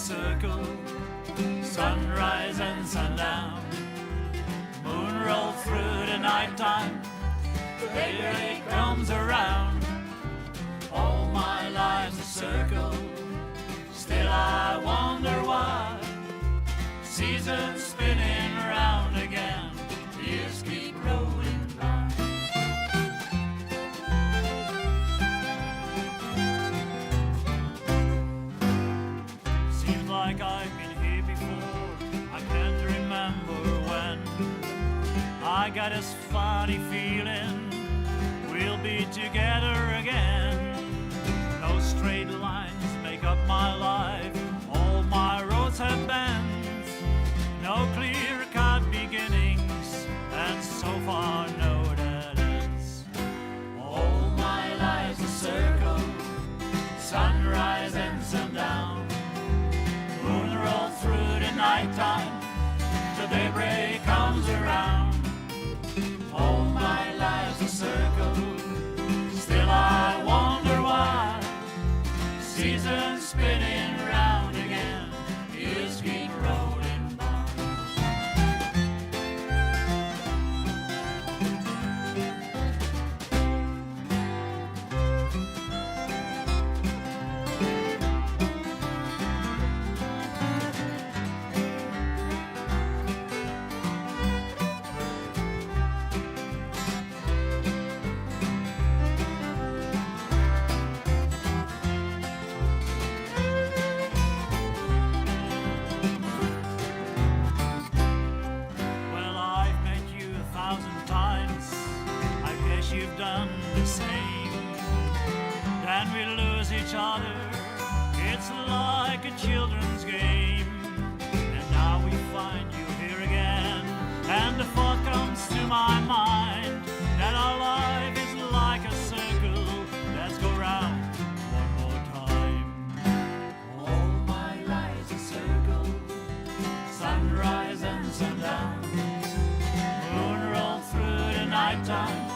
circle, sunrise and sundown. Moon rolls through the nighttime, daybreak comes around. All my life's a circle, still I wonder why. Seasons spinning round again, years keep rolling by. Seems like I've been here before, I can't remember when. I got this funny feeling we'll be together again. No straight lines make up my life, all my roads have bends. No clear-cut beginnings, and so far no dead ends. All my life's a circle, sunrise and sundown. Moon rolls through the nighttime, till daybreak comes around. All my life's a circle, still I wonder why. Seasons spinning round again, years keep rolling by. You've done the same. Then we lose each other, it's like a children's game. And now we find you here again, and the thought comes to my mind that our life is like a circle. Let's go round one more time. All my life's a circle, sunrise and sundown. Moon rolls through the nighttime,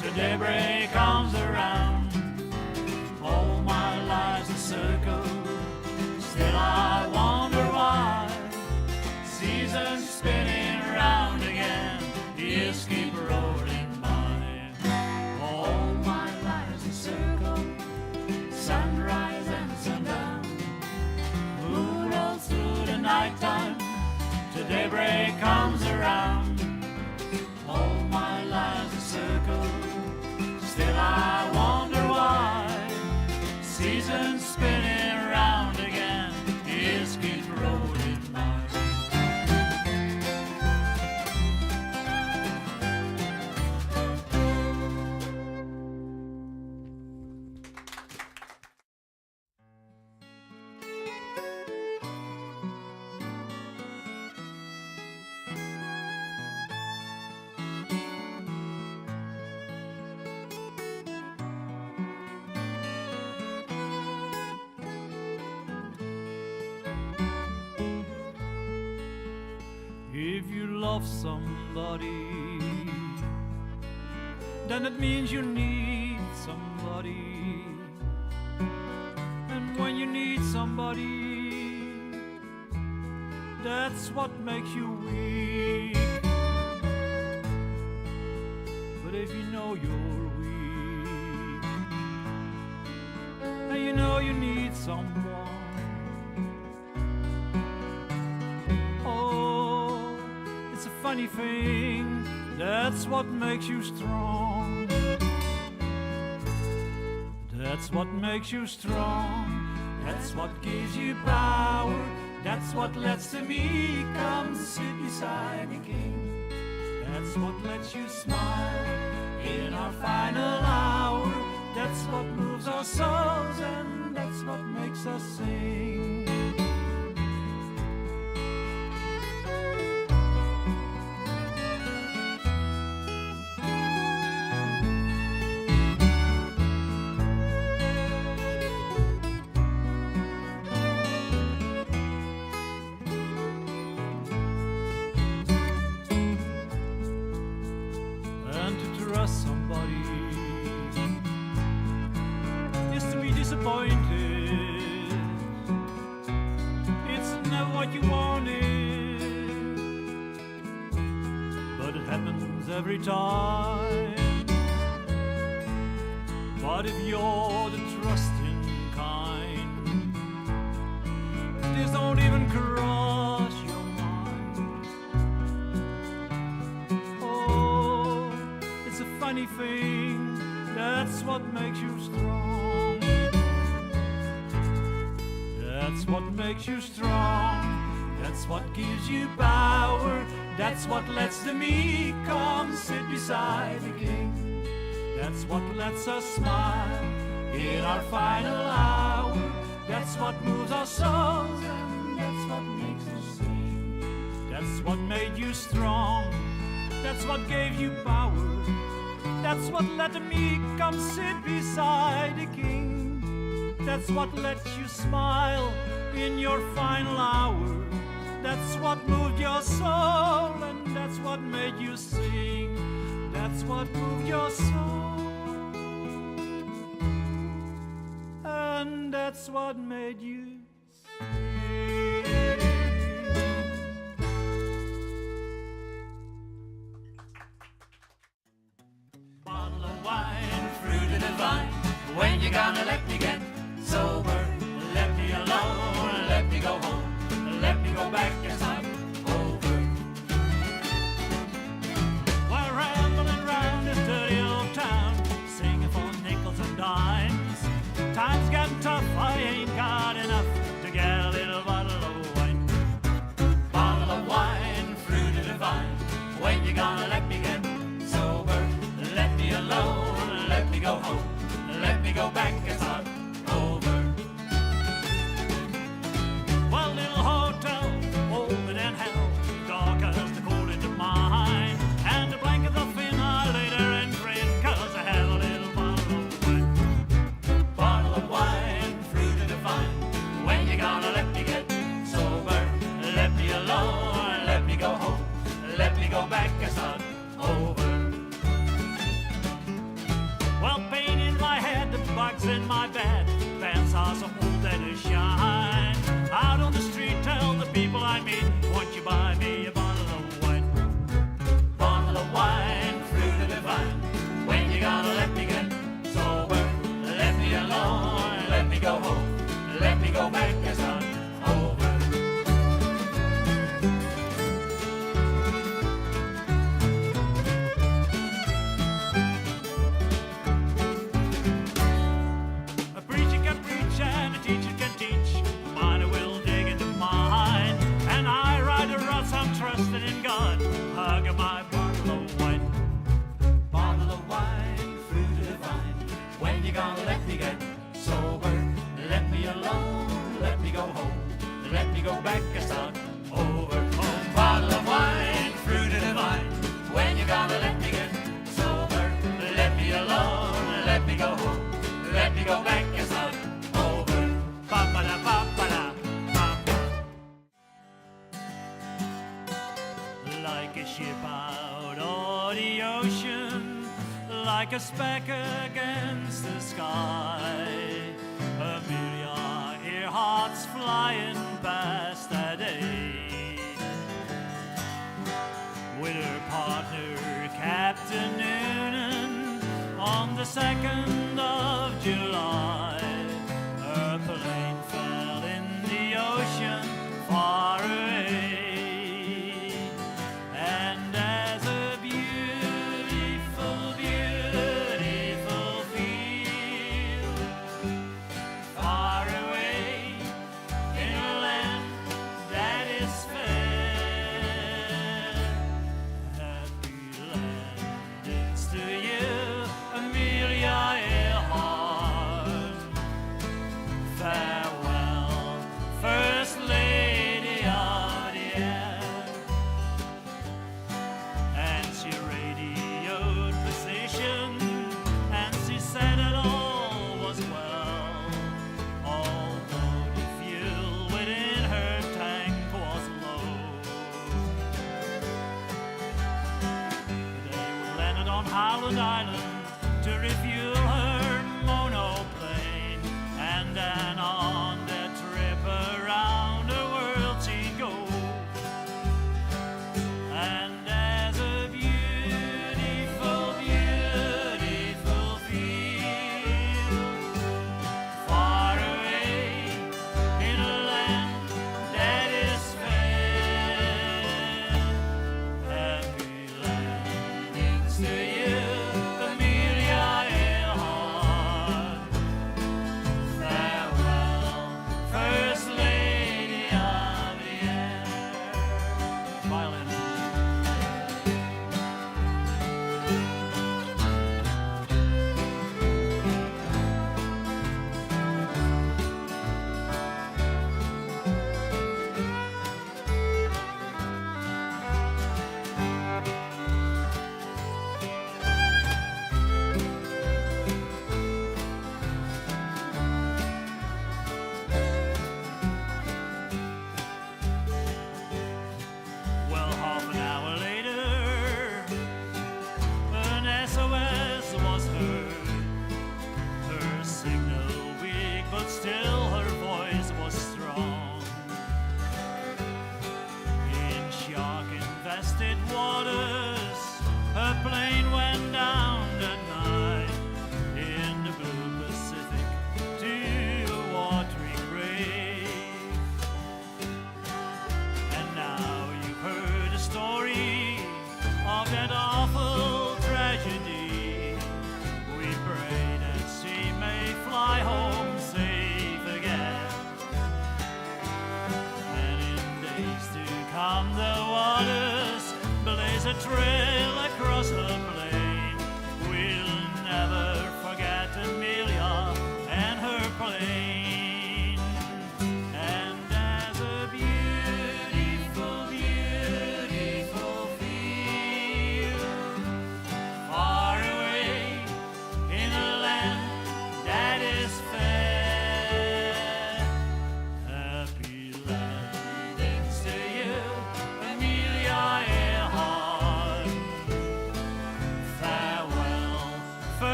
till daybreak comes around. All my life's a circle, still I wonder why. Seasons spinning round again, years keep rolling by. All my life's a circle, sunrise and sundown. Moon rolls through the nighttime, till daybreak comes around. All my life's a circle, still I wonder why. Seasons spinning round again, years keep rolling by. If you love somebody, then it means you need somebody. And when you need somebody, that's what makes you weak. But if you know you're weak, and you know you need someone, funny thing, that's what makes you strong. That's what makes you strong. That's what gives you power. That's what lets me come sit beside the king. That's what lets you smile in our final hour. That's what moves our souls, and that's what makes us sing. Somebody is to be disappointed, happens every time. But if you're the trusting kind, this don't even cross your mind. Oh, it's a funny thing, that's what makes you strong. That's what makes you strong. That's what gives you power. That's what lets the meek come sit beside the king. That's what lets us smile in our final hour. That's what moves our souls and that's what makes us sing. That's what made you strong. That's what gave you power. That's what let the meek come sit beside the king. That's what lets you smile in your final hour. That's what moved your soul and that's what made you sing. That's what moved your soul and that's what made you sing. Bottle of wine, fruit of the vine. When you gonna let me get sober? Let me alone, let me go home. Let me go back as I'm over. We're rambling round this dirty old town, singing for nickels and dimes. Time's getting tough, I ain't got enough to get a little bottle of wine. Bottle of wine, fruit of the vine. When you gonna let me get sober? Let me alone, let me go home. Let me go back as I'm over. Well, little hotel, older than hell, dark as the cold in the mine. And the blankets are thin, I lay there and grin, 'cause I have a little bottle of wine. Bottle of wine, fruit of the vine. When you gonna let me get sober? Let me alone, let me go home. Let me go back as I'm over. Well, pain in my head, the bugs in my bed, pants are so old that they shine. Out on the street, tell the people I meet, won't you buy me a bottle of wine? Bottle of wine, fruit of the vine. When you gonna let me get sober? Let me alone, let me go home. Let me go back as I'm over. A preacher can preach and a teacher can teach. Mine will dig into mine. And I ride a rust, I'm trusting in God. Hug my bottle of wine. Bottle of wine, fruit of the vine. When you gonna let me get sober? Let me alone, let me go home. Let me go back as I'm over. Oh, bottle of wine, fruit of the vine. When you gonna let me get sober? Let me alone, let me go home. Let me go back as I'm over. Ba-ba-da, ba-ba-da, ba-ba. Like a ship out on the ocean, like a speck against the sky. Amelia Earhart's flying past that day with her partner Captain Noonan on the 2nd of July. Her plane fell in the ocean far away, and as a beautiful, beautiful field far away in a land that is fair. Happy landings to you, Amelia Earhart. Farewell, First Lady of the Air. And she radioed position, and she said it all was well, although the fuel within her tank was low. They landed on Howland Island to refuel her monoplane, and then on their trip around the world she'd go. And as a beautiful Stay